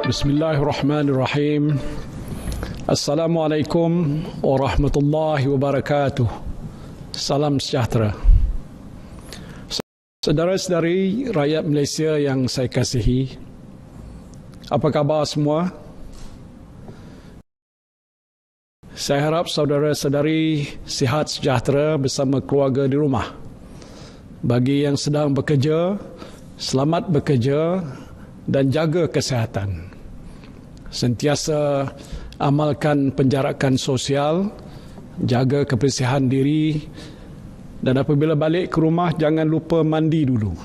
Bismillahirrahmanirrahim. Assalamualaikum warahmatullahi wabarakatuh. Salam sejahtera. Saudara-saudari rakyat Malaysia yang saya kasihi, apa khabar semua? Saya harap saudara-saudari sihat sejahtera bersama keluarga di rumah. Bagi yang sedang bekerja, selamat bekerja dan jaga kesihatan. Sentiasa amalkan penjarakan sosial, jaga kebersihan diri, dan apabila balik ke rumah jangan lupa mandi dulu.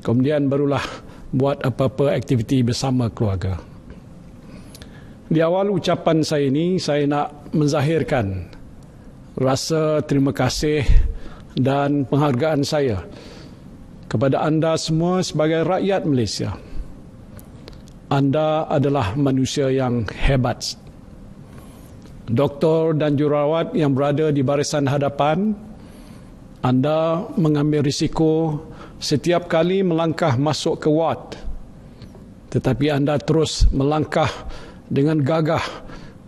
Kemudian barulah buat apa-apa aktiviti bersama keluarga. Di awal ucapan saya ini, saya nak menzahirkan rasa terima kasih dan penghargaan saya kepada anda semua sebagai rakyat Malaysia. Anda adalah manusia yang hebat. Doktor dan jururawat yang berada di barisan hadapan, anda mengambil risiko setiap kali melangkah masuk ke ward. Tetapi anda terus melangkah dengan gagah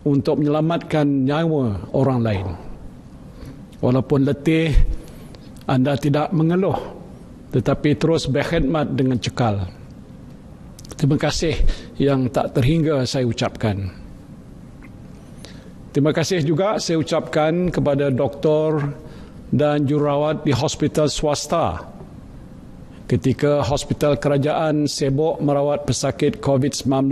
untuk menyelamatkan nyawa orang lain. Walaupun letih, anda tidak mengeluh, tetapi terus berkhidmat dengan cekal. Terima kasih yang tak terhingga saya ucapkan. Terima kasih juga saya ucapkan kepada doktor dan jururawat di hospital swasta. Ketika hospital kerajaan sibuk merawat pesakit COVID-19,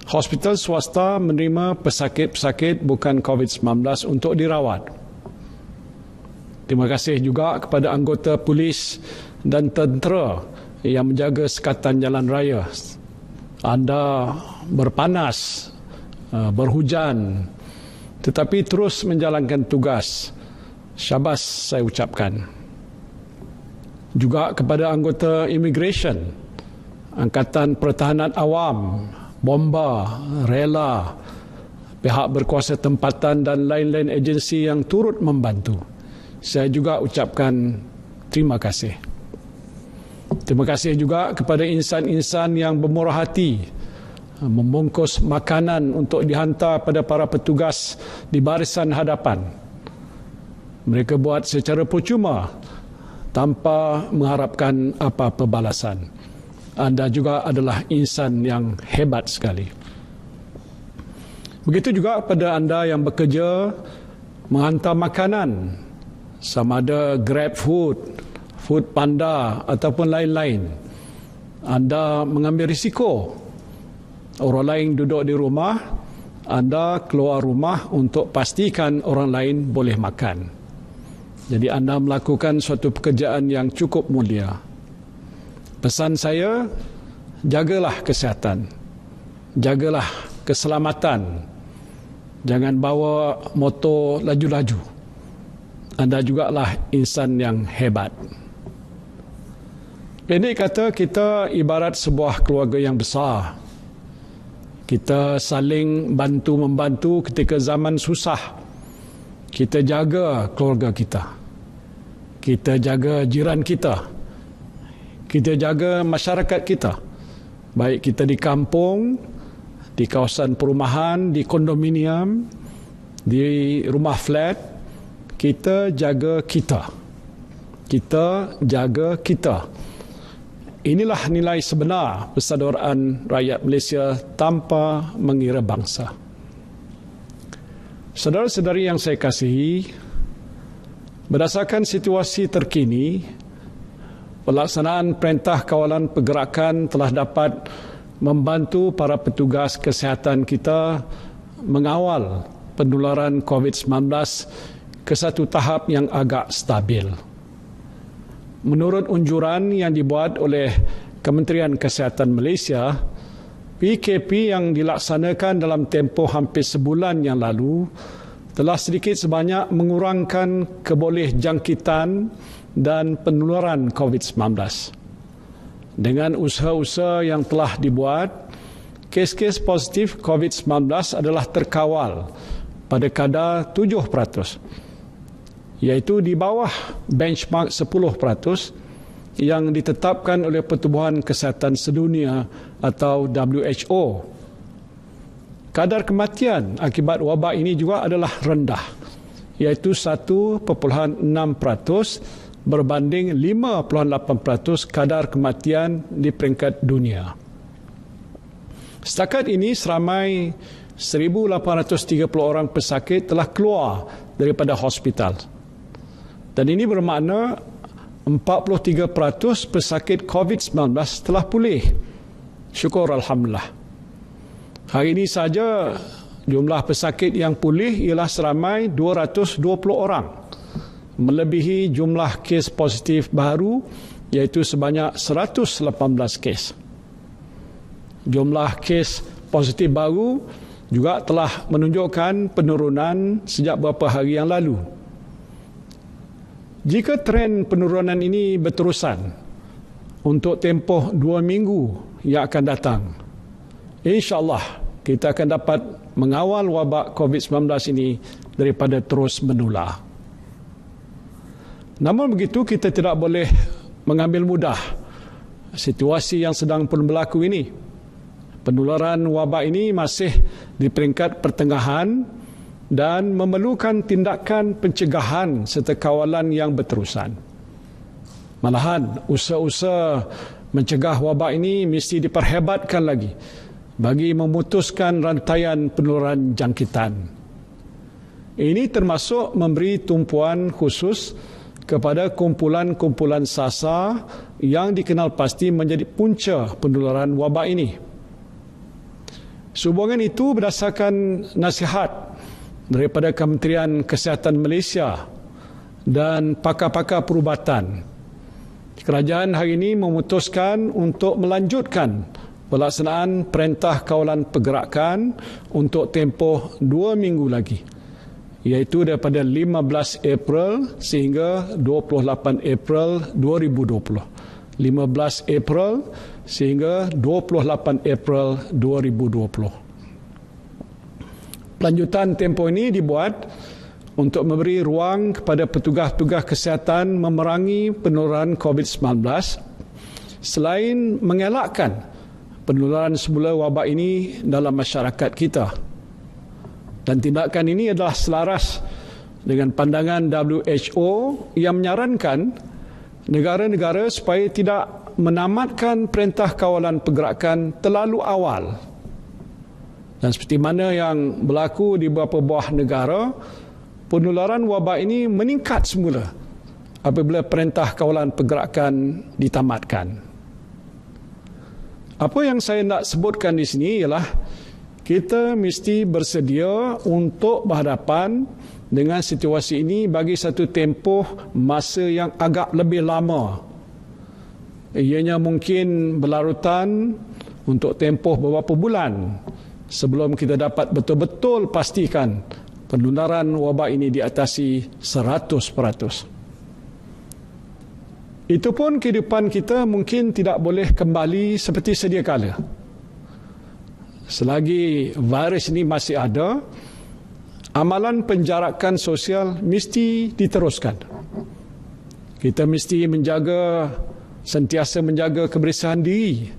hospital swasta menerima pesakit-pesakit bukan COVID-19 untuk dirawat. Terima kasih juga kepada anggota polis dan tentera yang menjaga sekatan jalan raya. Anda berpanas, berhujan, tetapi terus menjalankan tugas. Syabas saya ucapkan. Juga kepada anggota immigration, Angkatan Pertahanan Awam, Bomba, Rela, pihak berkuasa tempatan dan lain-lain agensi yang turut membantu. Saya juga ucapkan terima kasih. Terima kasih juga kepada insan-insan yang bermurah hati membungkus makanan untuk dihantar pada para petugas di barisan hadapan. Mereka buat secara percuma tanpa mengharapkan apa-apa balasan. Anda juga adalah insan yang hebat sekali. Begitu juga kepada anda yang bekerja menghantar makanan, sama ada Grab Food, Food Panda ataupun lain-lain. Anda mengambil risiko. Orang lain duduk di rumah, anda keluar rumah untuk pastikan orang lain boleh makan. Jadi anda melakukan suatu pekerjaan yang cukup mulia. Pesan saya, jagalah kesihatan. Jagalah keselamatan. Jangan bawa motor laju-laju. Anda jugalah insan yang hebat. Pendek kata, kita ibarat sebuah keluarga yang besar. Kita saling bantu-membantu ketika zaman susah. Kita jaga keluarga kita. Kita jaga jiran kita. Kita jaga masyarakat kita. Baik kita di kampung, di kawasan perumahan, di kondominium, di rumah flat, kita jaga kita. Kita jaga kita. Inilah nilai sebenar persaudaraan rakyat Malaysia tanpa mengira bangsa. Saudara-saudari yang saya kasihi, berdasarkan situasi terkini, pelaksanaan Perintah Kawalan Pergerakan telah dapat membantu para petugas kesihatan kita mengawal penularan COVID-19 ke satu tahap yang agak stabil. Menurut unjuran yang dibuat oleh Kementerian Kesihatan Malaysia, PKP yang dilaksanakan dalam tempoh hampir sebulan yang lalu telah sedikit sebanyak mengurangkan kebolehjangkitan dan penularan COVID-19. Dengan usaha-usaha yang telah dibuat, kes-kes positif COVID-19 adalah terkawal pada kadar 7%, iaitu di bawah benchmark 10% yang ditetapkan oleh Pertubuhan Kesihatan Sedunia atau WHO. Kadar kematian akibat wabak ini juga adalah rendah, iaitu 1.6% berbanding 5.8% kadar kematian di peringkat dunia. Setakat ini seramai 1,830 orang pesakit telah keluar daripada hospital. Dan ini bermakna 43% pesakit COVID-19 telah pulih. Syukur Alhamdulillah. Hari ini saja jumlah pesakit yang pulih ialah seramai 220 orang, melebihi jumlah kes positif baru iaitu sebanyak 118 kes. Jumlah kes positif baru juga telah menunjukkan penurunan sejak beberapa hari yang lalu. Jika tren penurunan ini berterusan untuk tempoh 2 minggu yang akan datang, insya-Allah kita akan dapat mengawal wabak COVID-19 ini daripada terus menular. Namun begitu, kita tidak boleh mengambil mudah situasi yang sedang pun berlaku ini. Penularan wabak ini masih di peringkat pertengahan dan memerlukan tindakan pencegahan serta kawalan yang berterusan. Malahan, usaha-usaha mencegah wabak ini mesti diperhebatkan lagi bagi memutuskan rantaian penularan jangkitan. Ini termasuk memberi tumpuan khusus kepada kumpulan-kumpulan sasar yang dikenal pasti menjadi punca penularan wabak ini. Sehubungan itu, berdasarkan nasihat daripada Kementerian Kesihatan Malaysia dan pakar-pakar perubatan, kerajaan hari ini memutuskan untuk melanjutkan pelaksanaan Perintah Kawalan Pergerakan untuk tempoh 2 minggu lagi, iaitu daripada 15 April sehingga 28 April 2020. 15 April sehingga 28 April 2020. Lanjutan tempoh ini dibuat untuk memberi ruang kepada petugas-petugas kesihatan memerangi penularan COVID-19 selain mengelakkan penularan semula wabak ini dalam masyarakat kita. Dan tindakan ini adalah selaras dengan pandangan WHO yang menyarankan negara-negara supaya tidak menamatkan Perintah Kawalan Pergerakan terlalu awal. Dan seperti mana yang berlaku di beberapa buah negara, penularan wabak ini meningkat semula apabila Perintah Kawalan Pergerakan ditamatkan. Apa yang saya nak sebutkan di sini ialah kita mesti bersedia untuk berhadapan dengan situasi ini bagi satu tempoh masa yang agak lebih lama. Ianya mungkin berlarutan untuk tempoh beberapa bulan sebelum kita dapat betul-betul pastikan penularan wabak ini diatasi 100%. Itu pun kehidupan kita mungkin tidak boleh kembali seperti sedia kala. Selagi virus ini masih ada, amalan penjarakan sosial mesti diteruskan. Kita mesti sentiasa menjaga kebersihan diri.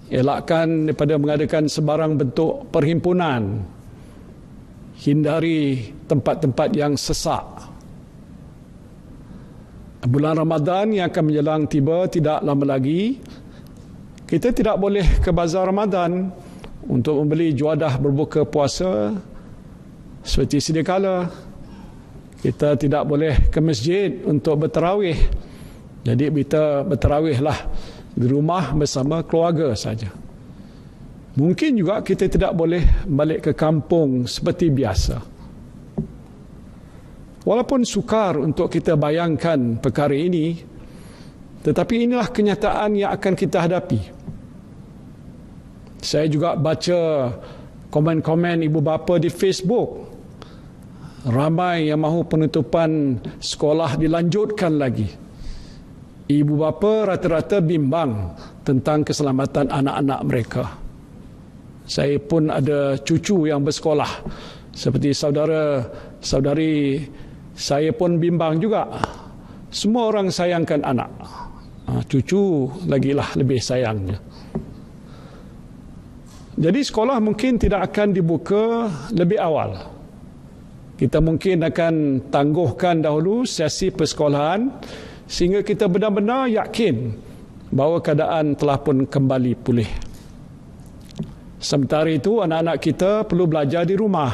Elakkan daripada mengadakan sebarang bentuk perhimpunan. Hindari tempat-tempat yang sesak. Bulan Ramadan yang akan menjelang tiba tidak lama lagi. Kita tidak boleh ke bazar Ramadan untuk membeli juadah berbuka puasa seperti sedia kala. Kita tidak boleh ke masjid untuk bertarawih. Jadi kita bertarawihlah di rumah bersama keluarga saja. Mungkin juga kita tidak boleh balik ke kampung seperti biasa. Walaupun sukar untuk kita bayangkan perkara ini, tetapi inilah kenyataan yang akan kita hadapi. Saya juga baca komen-komen ibu bapa di Facebook. Ramai yang mahu penutupan sekolah dilanjutkan lagi. Ibu bapa rata-rata bimbang tentang keselamatan anak-anak mereka. Saya pun ada cucu yang bersekolah. Seperti saudara-saudari saya pun bimbang juga. Semua orang sayangkan anak. Cucu lagilah lebih sayangnya. Jadi sekolah mungkin tidak akan dibuka lebih awal. Kita mungkin akan tangguhkan dahulu sesi persekolahan sehingga kita benar-benar yakin bahawa keadaan telah pun kembali pulih. Sementara itu, anak-anak kita perlu belajar di rumah.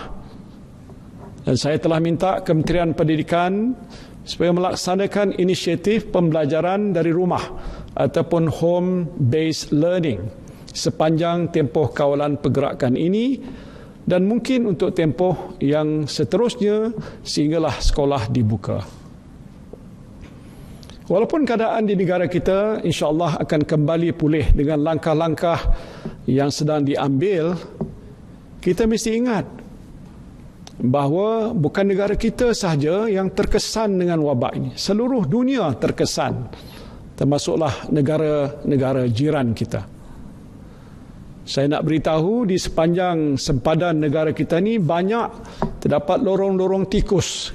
Dan saya telah minta Kementerian Pendidikan supaya melaksanakan inisiatif pembelajaran dari rumah ataupun home-based learning sepanjang tempoh kawalan pergerakan ini dan mungkin untuk tempoh yang seterusnya sehinggalah sekolah dibuka. Walaupun keadaan di negara kita insya-Allah akan kembali pulih dengan langkah-langkah yang sedang diambil, kita mesti ingat bahawa bukan negara kita sahaja yang terkesan dengan wabak ini. Seluruh dunia terkesan, termasuklah negara-negara jiran kita. Saya nak beritahu di sepanjang sempadan negara kita ni banyak terdapat lorong-lorong tikus.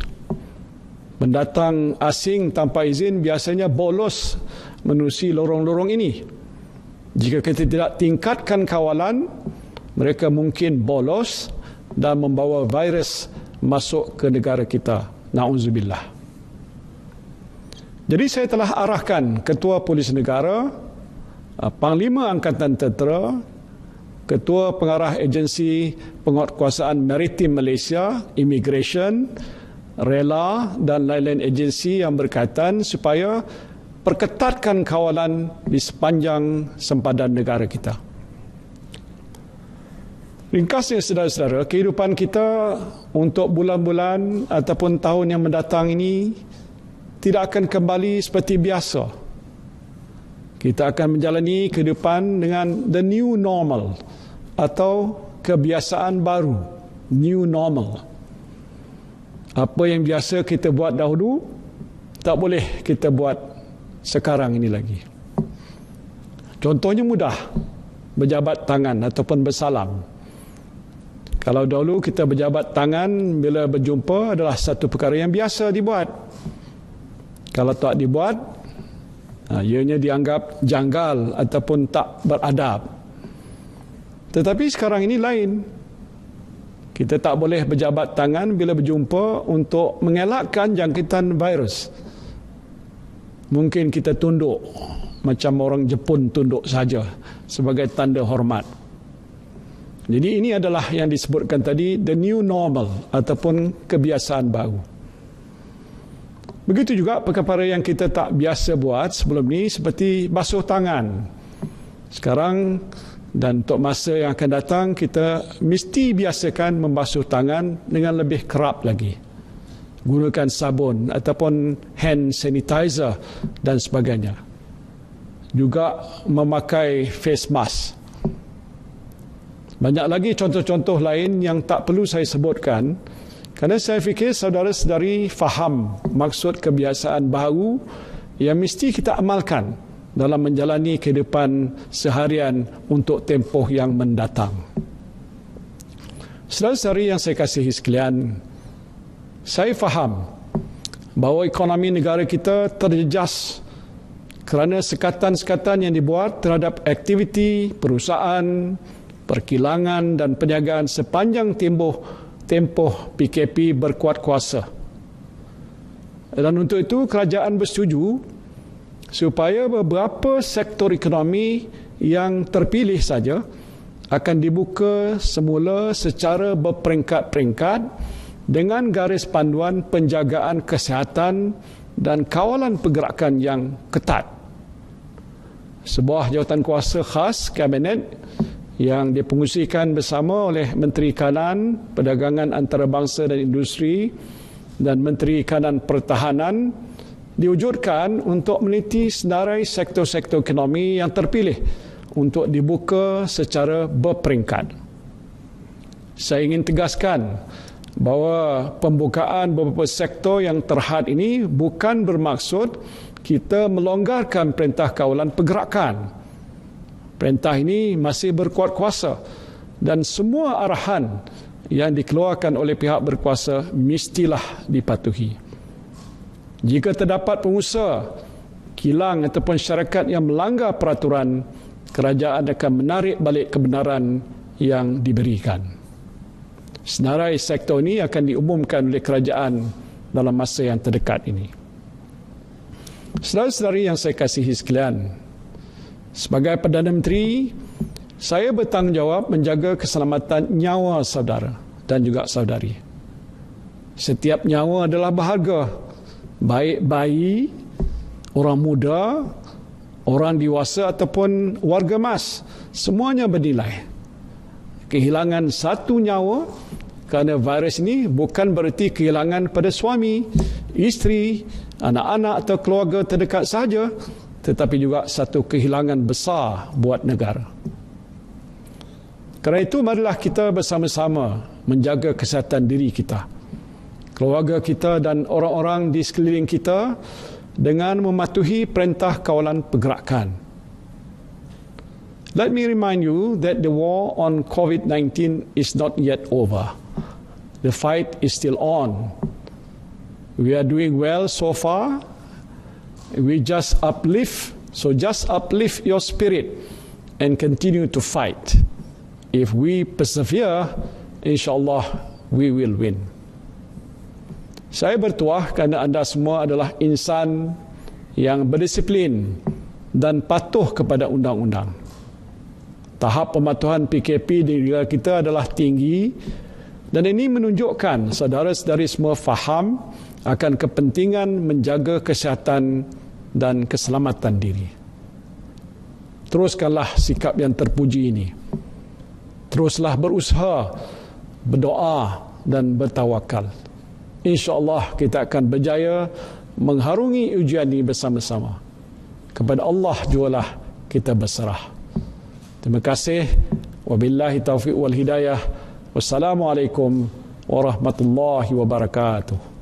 Pendatang asing tanpa izin biasanya bolos menerusi lorong-lorong ini. Jika kita tidak tingkatkan kawalan, mereka mungkin bolos dan membawa virus masuk ke negara kita. Na'udzubillah. Jadi saya telah arahkan Ketua Polis Negara, Panglima Angkatan Tentera, Ketua Pengarah Agensi Penguatkuasaan Maritim Malaysia, Immigration, Rela dan lain-lain agensi yang berkaitan supaya perketatkan kawalan di sepanjang sempadan negara kita. Ringkasnya saudara-saudara, kehidupan kita untuk bulan-bulan ataupun tahun yang mendatang ini tidak akan kembali seperti biasa. Kita akan menjalani kehidupan dengan the new normal atau kebiasaan baru, new normal. Apa yang biasa kita buat dahulu tak boleh kita buat sekarang ini lagi. Contohnya mudah, berjabat tangan ataupun bersalam. Kalau dahulu kita berjabat tangan bila berjumpa adalah satu perkara yang biasa dibuat. Kalau tak dibuat, ianya dianggap janggal ataupun tak beradab. Tetapi sekarang ini lain. Kita tak boleh berjabat tangan bila berjumpa untuk mengelakkan jangkitan virus. Mungkin kita tunduk macam orang Jepun tunduk saja sebagai tanda hormat. Jadi ini adalah yang disebutkan tadi the new normal ataupun kebiasaan baru. Begitu juga perkara yang kita tak biasa buat sebelum ni seperti basuh tangan. Sekarang dan untuk masa yang akan datang kita mesti biasakan membasuh tangan dengan lebih kerap lagi. Gunakan sabun ataupun hand sanitizer dan sebagainya. Juga memakai face mask. Banyak lagi contoh-contoh lain yang tak perlu saya sebutkan kerana saya fikir saudara-saudari faham maksud kebiasaan baru yang mesti kita amalkan dalam menjalani kehidupan seharian untuk tempoh yang mendatang. Saudara-saudari yang saya kasihi sekalian, saya faham bahawa ekonomi negara kita terjejas kerana sekatan-sekatan yang dibuat terhadap aktiviti perusahaan, perkilangan dan perniagaan sepanjang tempoh PKP berkuat kuasa. Dan untuk itu kerajaan bersetuju supaya beberapa sektor ekonomi yang terpilih saja akan dibuka semula secara berperingkat-peringkat dengan garis panduan penjagaan kesihatan dan kawalan pergerakan yang ketat. Sebuah jawatankuasa khas Kabinet yang dipengusikan bersama oleh Menteri Kanan, Perdagangan Antarabangsa dan Industri dan Menteri Kanan Pertahanan diwujudkan untuk meneliti senarai sektor-sektor ekonomi yang terpilih untuk dibuka secara berperingkat. Saya ingin tegaskan bahawa pembukaan beberapa sektor yang terhad ini bukan bermaksud kita melonggarkan perintah kawalan pergerakan. Perintah ini masih berkuat kuasa dan semua arahan yang dikeluarkan oleh pihak berkuasa mestilah dipatuhi. Jika terdapat pengusaha kilang ataupun syarikat yang melanggar peraturan, kerajaan akan menarik balik kebenaran yang diberikan. Senarai sektor ini akan diumumkan oleh kerajaan dalam masa yang terdekat ini. Saudara-saudari yang saya kasihi sekalian, sebagai Perdana Menteri, saya bertanggungjawab menjaga keselamatan nyawa saudara dan juga saudari. Setiap nyawa adalah berharga, baik bayi, orang muda, orang dewasa ataupun warga emas, semuanya bernilai. Kehilangan satu nyawa kerana virus ini bukan bererti kehilangan pada suami, isteri, anak-anak atau keluarga terdekat sahaja, tetapi juga satu kehilangan besar buat negara. Kerana itu marilah kita bersama-sama menjaga kesihatan diri kita, keluarga kita dan orang-orang di sekeliling kita dengan mematuhi perintah kawalan pergerakan. Let me remind you that the war on COVID-19 is not yet over. The fight is still on. We are doing well so far. We just uplift your spirit and continue to fight. If we persevere, insyaAllah we will win. Saya bertuah kerana anda semua adalah insan yang berdisiplin dan patuh kepada undang-undang. Tahap pematuhan PKP di negara kita adalah tinggi dan ini menunjukkan saudara-saudari semua faham akan kepentingan menjaga kesihatan dan keselamatan diri. Teruskanlah sikap yang terpuji ini. Teruslah berusaha, berdoa dan bertawakal. InsyaAllah kita akan berjaya mengharungi ujian ini bersama-sama. Kepada Allah jugalah kita berserah. Terima kasih. Wabillahi taufiq wal hidayah. Wassalamualaikum warahmatullahi wabarakatuh.